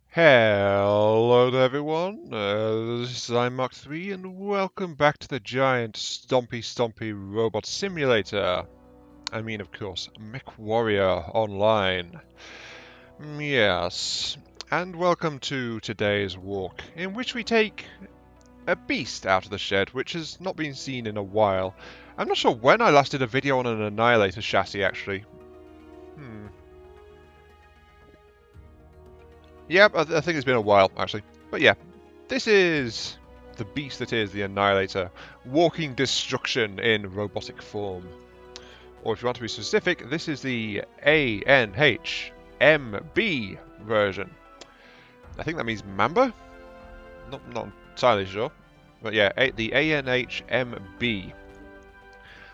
Hello there everyone, this is Mark3 and welcome back to the giant stompy robot simulator. I mean, of course, Mechwarrior Online. Yes, and welcome to today's walk, in which we take a beast out of the shed, which has not been seen in a while. I'm not sure when I last did a video on an Annihilator chassis, actually. Yep, I think it's been a while, actually. But yeah, this is the beast that is the Annihilator, walking destruction in robotic form. Or if you want to be specific, this is the ANH-MB version. I think that means Mamba? Not entirely sure. But yeah, the ANH-MB.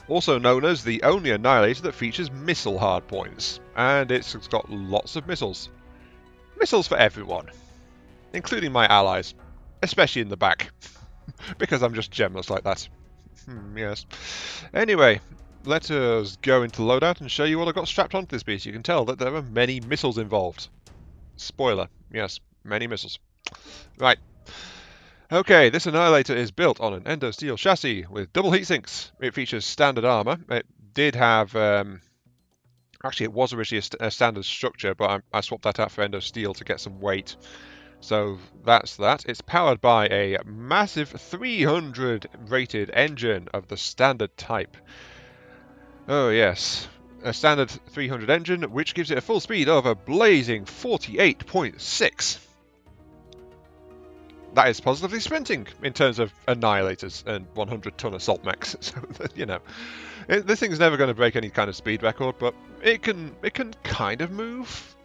Also known as the only Annihilator that features missile hardpoints. And it's got lots of missiles. Missiles for everyone, including my allies, especially in the back, because I'm just gemless like that. Yes. Anyway, let us go into loadout and show you what I've got strapped onto this beast. You can tell that there are many missiles involved. Spoiler, yes, many missiles. Right. Okay, this Annihilator is built on an endo steel chassis with double heat sinks. It features standard armor. It did have actually, it was originally a standard structure, but I swapped that out for endo steel to get some weight. So that's that. It's powered by a massive 300 rated engine of the standard type. Oh yes, a standard 300 engine, which gives it a full speed of a blazing 48.6. That is positively sprinting in terms of Annihilators and 100-ton assault mechs. So, you know, this thing's never going to break any kind of speed record, but it can kind of move.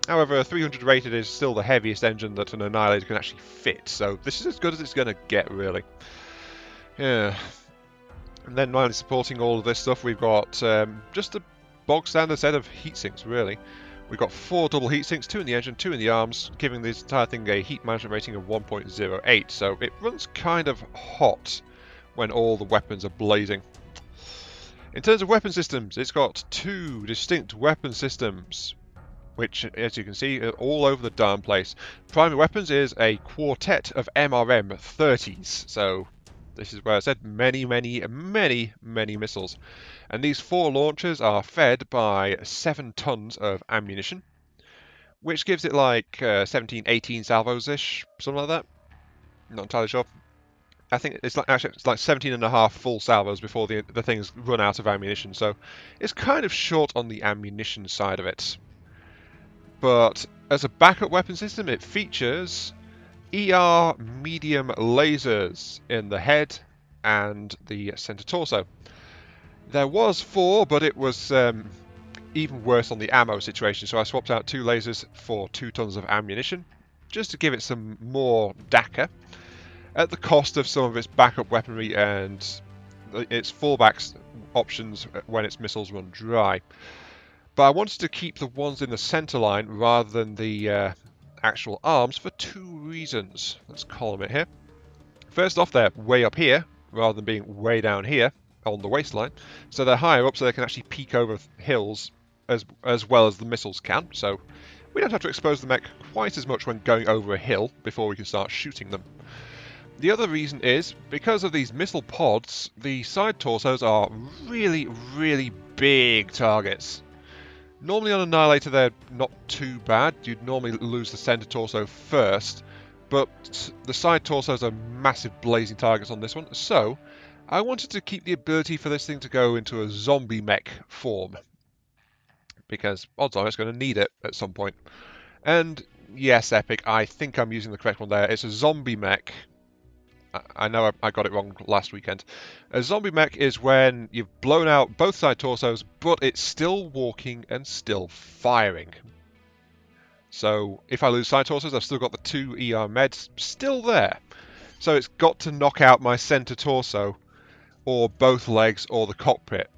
However, 300 rated is still the heaviest engine that an Annihilator can actually fit, so this is as good as it's going to get, really. Yeah. And then, while supporting all of this stuff, we've got just a bog standard set of heatsinks, really. We've got 4 double heatsinks, 2 in the engine, 2 in the arms, giving this entire thing a heat management rating of 1.08, so it runs kind of hot when all the weapons are blazing. In terms of weapon systems, it's got 2 distinct weapon systems, which, as you can see, are all over the darn place. Primary weapons is a quartet of MRM 30s, so this is where I said many missiles. And these 4 launchers are fed by 7 tons of ammunition, which gives it like 17, 18 salvos-ish, something like that. Not entirely sure. I think it's like actually it's like 17 and a half full salvos before the things run out of ammunition, so it's kind of short on the ammunition side of it. But as a backup weapon system, it features ER medium lasers in the head and the center torso. There was 4, but it was even worse on the ammo situation, so I swapped out 2 lasers for 2 tons of ammunition, just to give it some more DACA, at the cost of some of its backup weaponry and its fallback options when its missiles run dry. But I wanted to keep the ones in the center line rather than the actual arms for 2 reasons. Let's column it here. First off, they're way up here rather than being way down here on the waistline, so they're higher up so they can actually peek over hills as well as the missiles can, so we don't have to expose the mech quite as much when going over a hill before we can start shooting them. The other reason is, because of these missile pods, the side torsos are really big targets. Normally on Annihilator they're not too bad, you'd normally lose the center torso first, but the side torsos are massive blazing targets on this one, so I wanted to keep the ability for this thing to go into a zombie mech form, because odds are it's going to need it at some point. And yes, Epic, I think I'm using the correct one there. It's a zombie mech. I know I got it wrong last weekend. A zombie mech is when you've blown out both side torsos, but it's still walking and still firing. So if I lose side torsos, I've still got the 2 ER meds still there. So it's got to knock out my center torso, or both legs, or the cockpit,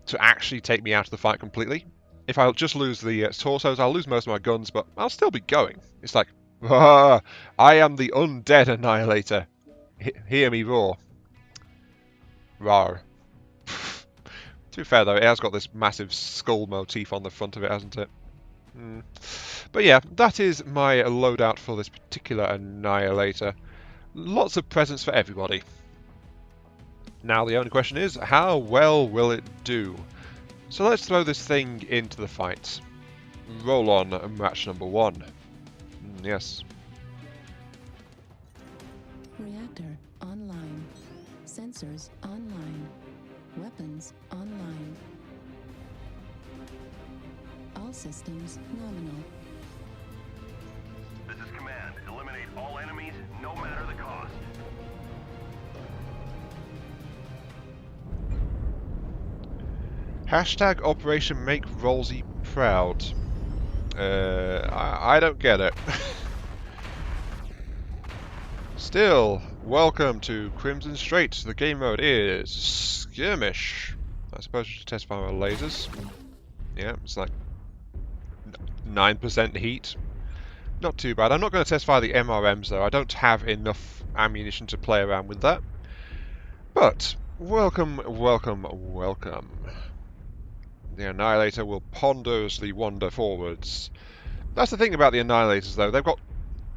to actually take me out of the fight completely. If I just lose the torsos, I'll lose most of my guns, but I'll still be going. It's like, I am the undead Annihilator. Hear me roar. Rawr. To be fair though, it has got this massive skull motif on the front of it, hasn't it? But yeah, that is my loadout for this particular Annihilator. Lots of presents for everybody. Now the only question is, how well will it do? So let's throw this thing into the fight. Roll on match number 1. Yes. Reactor online. Sensors online. Weapons online. All systems nominal. This is command. Eliminate all enemies, no matter the cost. Hashtag Operation Make Rolsey Proud. I don't get it. Still, welcome to Crimson Strait. The game mode is Skirmish. I suppose we should test fire our lasers. Yeah, it's like 9% heat. Not too bad. I'm not going to test fire the MRMs though. I don't have enough ammunition to play around with that. But, welcome, welcome, welcome. The Annihilator will ponderously wander forwards. That's the thing about the Annihilators though. They've got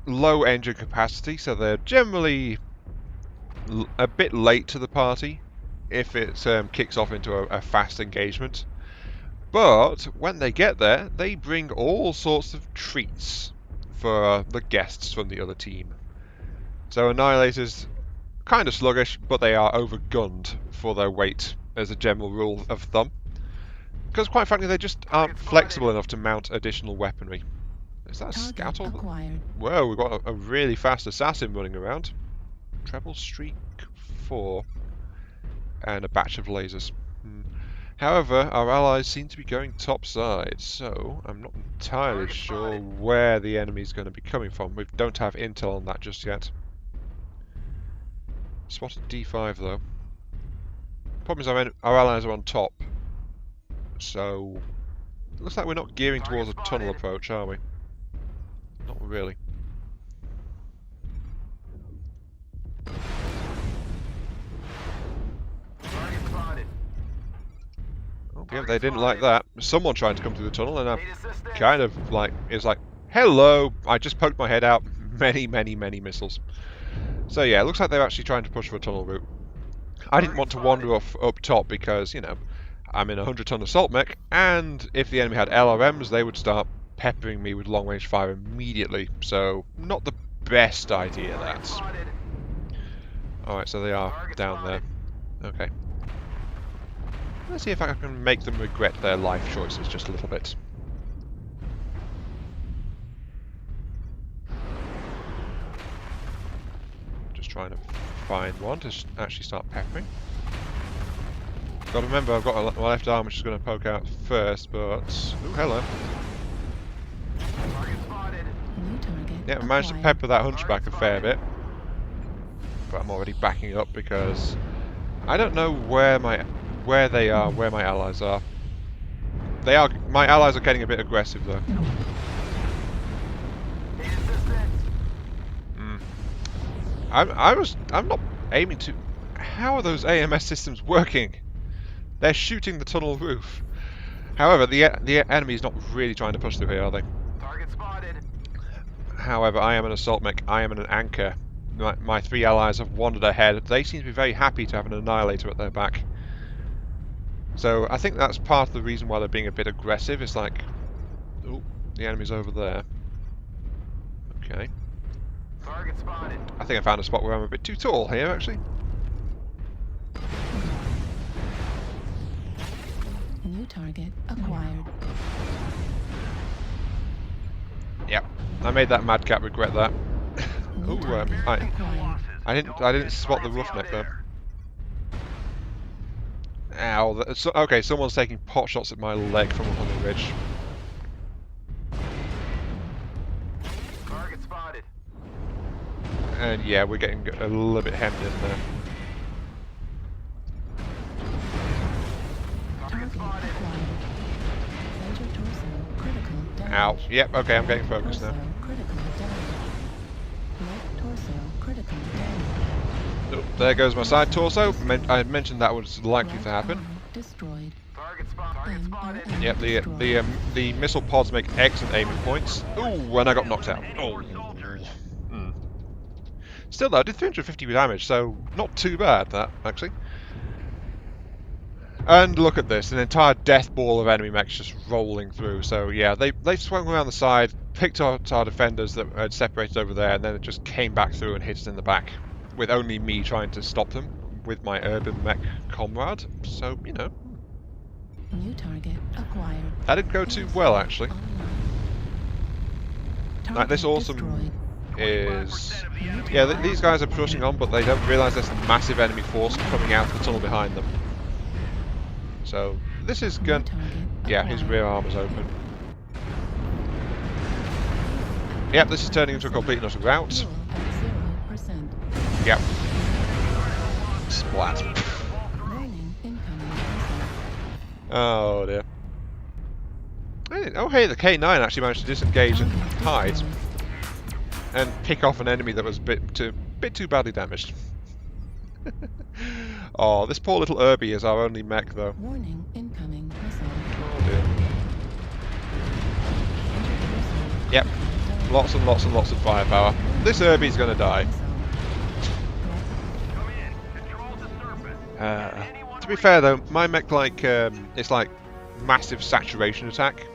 low engine capacity, so they're generally a bit late to the party if it kicks off into a fast engagement. But when they get there, they bring all sorts of treats for the guests from the other team. So Annihilators, kind of sluggish, but they are overgunned for their weight as a general rule of thumb. Because quite frankly, they just aren't flexible enough to mount additional weaponry. Is that a scout? Whoa, we've got a really fast assassin running around. Treble Streak 4. And a batch of lasers. However, our allies seem to be going topside, so I'm not entirely sure where the enemy's going to be coming from. We don't have intel on that just yet. Spotted D5 though. Problem is our allies are on top. So, looks like we're not gearing towards a tunnel approach, are we? Not really. Oh, yeah, they didn't like that. Someone tried to come through the tunnel, and I kind of like, it's like, hello! I just poked my head out. Many, many, many missiles. So yeah, it looks like they're actually trying to push for a tunnel route. I didn't want to wander off up top because, you know, I'm in a 100-ton assault mech, and if the enemy had LRMs, they would start peppering me with long-range fire immediately. So, not the best idea, that. Alright, so they are down there. Okay. Let's see if I can make them regret their life choices just a little bit. Just trying to find one to actually start peppering. Got to remember, I've got my left arm which is going to poke out first, but... Ooh, hello. Yeah, I managed to pepper that hunchback a fair bit. But I'm already backing up because I don't know where my allies are. My allies are getting a bit aggressive though. I'm not aiming to... How are those AMS systems working? They're shooting the tunnel roof. However, the enemy is not really trying to push through here, are they? Target spotted. However, I am an assault mech. I am an anchor. My 3 allies have wandered ahead. They seem to be very happy to have an Annihilator at their back. So I think that's part of the reason why they're being a bit aggressive. It's like, oh, the enemy's over there. Okay. Target spotted. I think I found a spot where I'm a bit too tall here, actually. New target acquired. Yep, I made that madcap regret that. Ooh, I didn't spot the roughneck though. Ow! Okay, someone's taking pot shots at my leg from up on the ridge. Target spotted. And yeah, we're getting a little bit hemmed in there. Ow. Yep, okay, I'm getting focused now. Oh, there goes my side torso. I mentioned that was likely to happen. Yep, the missile pods make excellent aiming points. Ooh, and I got knocked out. Oh. Hmm. Still though, I did 350 damage, so not too bad that, actually. And look at this, an entire death ball of enemy mechs just rolling through. So yeah, they swung around the side, picked out our defenders that had separated over there, and then it just came back through and hit us in the back, with only me trying to stop them with my urban mech comrade. So, you know. New target acquired. That didn't go too well, actually. Like, this awesome is... Yeah, these guys are pushing on, but they don't realise there's a massive enemy force coming out of the tunnel behind them. So, this is good. Yeah, his rear armor's open. Yep, this is turning into a complete and utter rout. Yep. Splat. Oh dear. Oh hey, the K9 actually managed to disengage and hide. And pick off an enemy that was a bit too badly damaged. Oh, this poor little Irby is our only mech, though. Warning, incoming missile. Oh dear. Yep. Lots and lots and lots of firepower. This Irby's gonna die. To be fair though, my mech it's like massive saturation attack.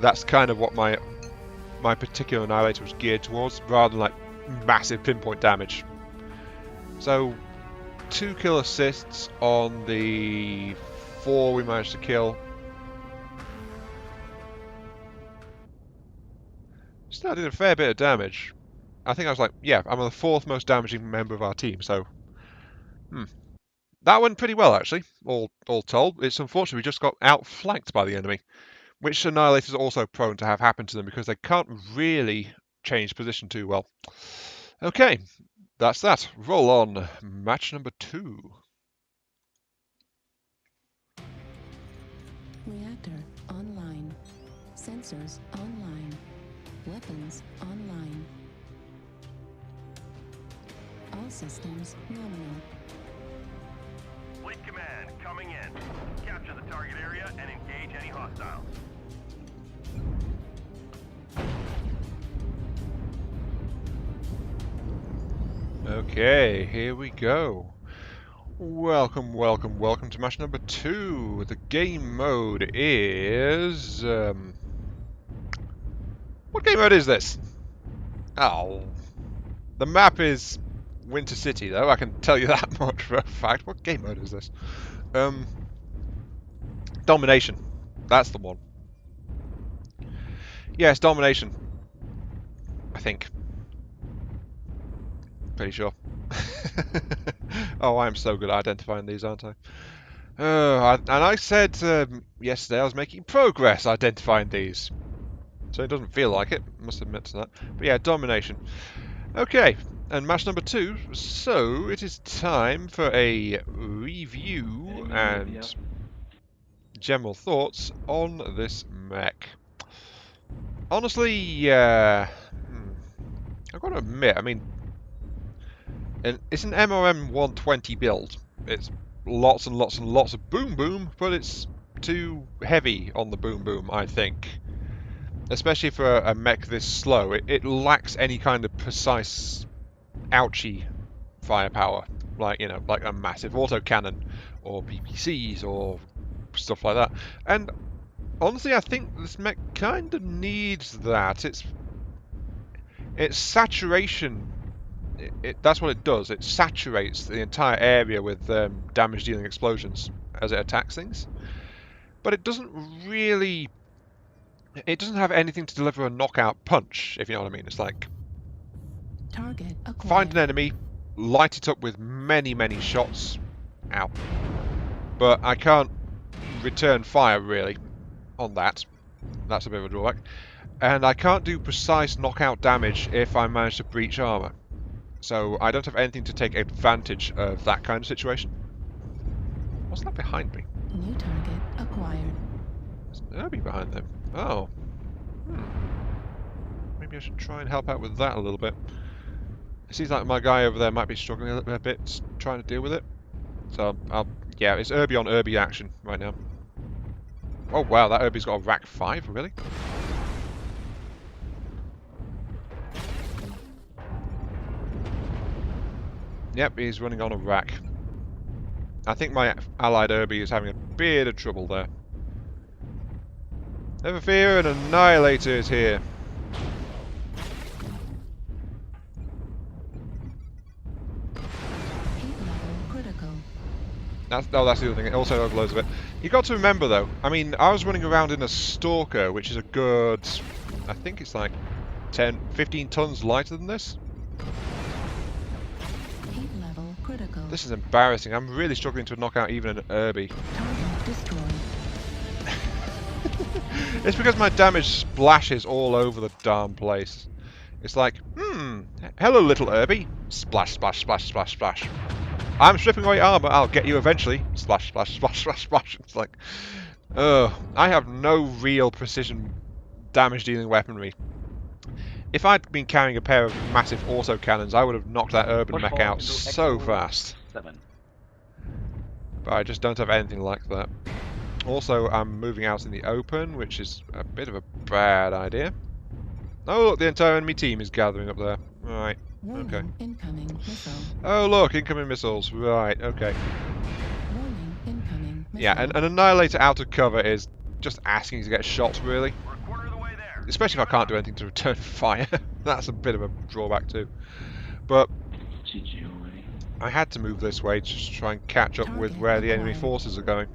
That's kind of what my particular Annihilator was geared towards, rather than like massive pinpoint damage. So 2 kill assists on the 4 we managed to kill. Still did a fair bit of damage. I think I was like, yeah, I'm the 4th most damaging member of our team, so... That went pretty well, actually, all told. It's unfortunate we just got outflanked by the enemy, which Annihilators are also prone to have happen to them because they can't really change position too well. Okay, that's that. Roll on. Match number 2. Reactor online. Sensors online. Weapons online. All systems nominal. Fleet command coming in. Capture the target area and engage any hostiles. Okay, here we go. Welcome, welcome, welcome to match number 2. The game mode is... What game mode is this? Oh. The map is Winter City, though. I can tell you that much for a fact. What game mode is this? Domination. That's the one. Yes, Domination. I think. Pretty sure. Oh, I'm so good at identifying these, aren't I? And I said yesterday I was making progress identifying these. So it doesn't feel like it, must admit to that. But yeah, Domination. Okay, and match number 2. So it is time for a review and general thoughts on this mech. Honestly, I've got to admit, I mean, it's an MRM 120 build. It's lots and lots and lots of boom boom, but it's too heavy on the boom boom, I think. Especially for a mech this slow, it lacks any kind of precise, ouchy firepower, like, you know, like a massive autocannon or PPCs or stuff like that. And honestly, I think this mech kind of needs that. It's saturation. That's what it does. It saturates the entire area with damage-dealing explosions as it attacks things. But it doesn't really... It doesn't have anything to deliver a knockout punch, if you know what I mean. It's like... Target acquired. Find an enemy, light it up with many, many shots. Ow. But I can't return fire, really, on that. That's a bit of a drawback. And I can't do precise knockout damage if I manage to breach armor. So I don't have anything to take advantage of that kind of situation. What's that behind me? New target acquired. There's an Irby behind them. Oh. Maybe I should try and help out with that a little bit. It seems like my guy over there might be struggling a bit trying to deal with it. So yeah, it's Irby on Irby action right now. Oh wow, that Herbie's got a rack 5, really? Yep, he's running on a rack. I think my allied Herbie is having a bit of trouble there. Never fear, an Annihilator is here. Heat level critical. That's the other thing, it also overloads a bit. You got to remember though, I mean, I was running around in a Stalker, which is a good, I think it's like 10, 15 tons lighter than this. Heat level critical. This is embarrassing, I'm really struggling to knock out even an Herbie. Target destroyed. It's because my damage splashes all over the darn place. It's like, hello little Herbie. Splash, splash, splash, splash, splash. I'm stripping away armor, I'll get you eventually. Splash, splash, splash, splash, splash. It's like, I have no real precision damage dealing weaponry. If I'd been carrying a pair of massive autocannons, I would have knocked that urban mech out so fast. 7. But I just don't have anything like that. Also, I'm moving out in the open, which is a bit of a bad idea. Oh, look, the entire enemy team is gathering up there. Right, Warning, okay. incoming missile. Oh, look, incoming missiles. Right, okay. Warning, incoming missile. Yeah, an Annihilator out of cover is just asking to get shot, really. We're a quarter of the way there. Especially if I can't do anything to return fire. That's a bit of a drawback, too. But GG already. I had to move this way to just try and catch up with where the enemy forces are going.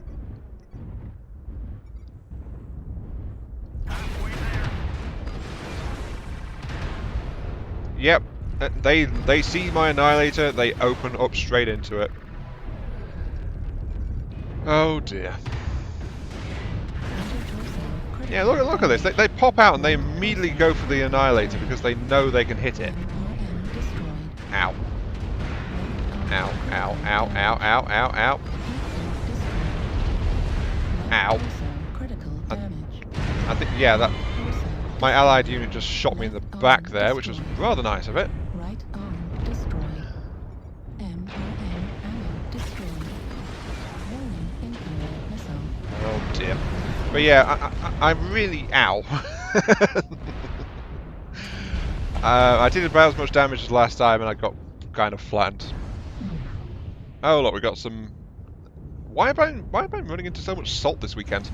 Halfway there. Yep, they see my Annihilator, they open up straight into it. Oh dear. Yeah, look at this. They pop out and they immediately go for the Annihilator because they know they can hit it. Ow. Ow, ow, ow, ow, ow, ow, ow. Ow. I think, yeah, that my allied unit just shot me in the back there, which was rather nice of it. Right arm destroyed. MRN ammo destroyed. Warning, incoming missile. Oh dear. But yeah, I really... Ow. I did about as much damage as last time and I got kind of flattened. Oh look, we got some... Why am I running into so much salt this weekend?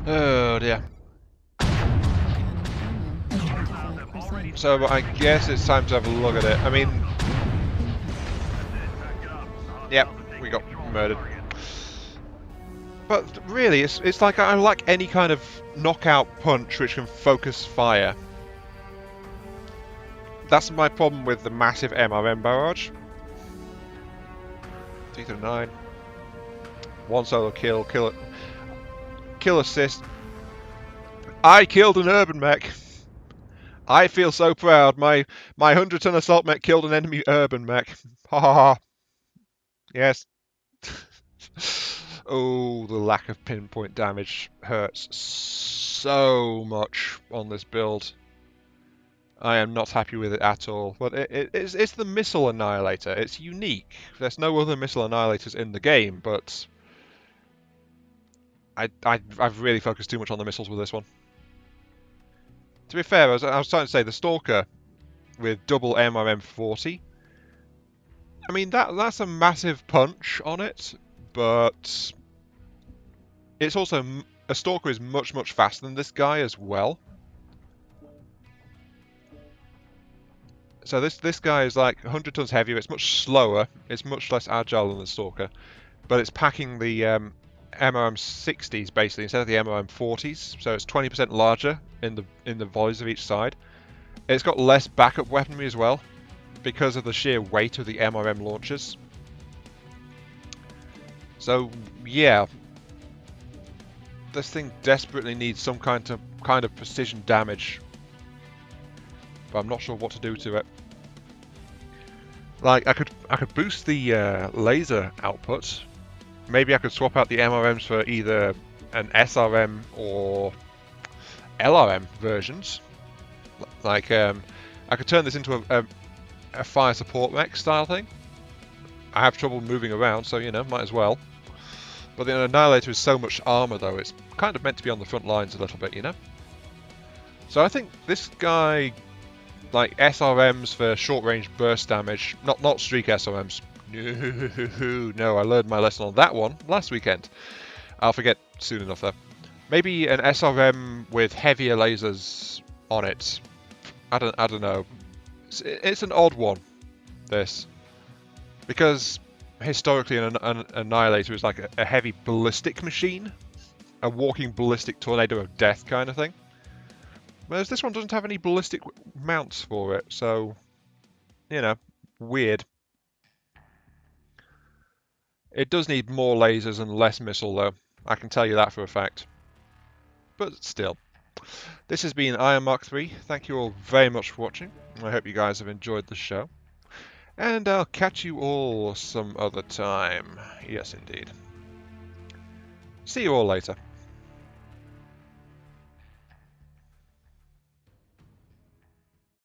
Oh dear. So I guess it's time to have a look at it. I mean... Yep, we got murdered. But really, it's like I like any kind of knockout punch which can focus fire. That's my problem with the massive MRM barrage. 339. One solo kill, kill assist. I killed an urban mech. I feel so proud. My 100-ton assault mech killed an enemy urban mech. Ha ha ha. Yes. Oh, the lack of pinpoint damage hurts so much on this build. I am not happy with it at all. But it's the missile Annihilator. It's unique. There's no other missile Annihilators in the game, but I've really focused too much on the missiles with this one. To be fair, I was trying to say the Stalker with double MRM 40. I mean that's a massive punch on it, but it's also a Stalker is much faster than this guy as well. So this guy is like 100 tons heavier. It's much slower. It's much less agile than the Stalker, but it's packing the MRM 60s basically instead of the MRM 40s. So it's 20% larger in the volleys of each side. It's got less backup weaponry as well because of the sheer weight of the MRM launchers. So yeah, this thing desperately needs some kind of precision damage, but I'm not sure what to do to it. Like I could boost the laser output. Maybe I could swap out the MRMs for either an SRM or LRM versions. Like I could turn this into a fire support mech style thing. I have trouble moving around, so you know, might as well. But the Annihilator is so much armor, though, it's kind of meant to be on the front lines a little bit, you know? So I think this guy, like SRMs for short-range burst damage, not streak SRMs. No, I learned my lesson on that one last weekend. I'll forget soon enough, though. Maybe an SRM with heavier lasers on it. I don't know. It's an odd one, this. Because historically an Annihilator is like a heavy ballistic machine. A walking ballistic tornado of death kind of thing. Whereas this one doesn't have any ballistic mounts for it, so, you know, weird. It does need more lasers and less missile, though. I can tell you that for a fact. But still. This has been Iron Mark 3. Thank you all very much for watching. I hope you guys have enjoyed the show. And I'll catch you all some other time. Yes, indeed. See you all later.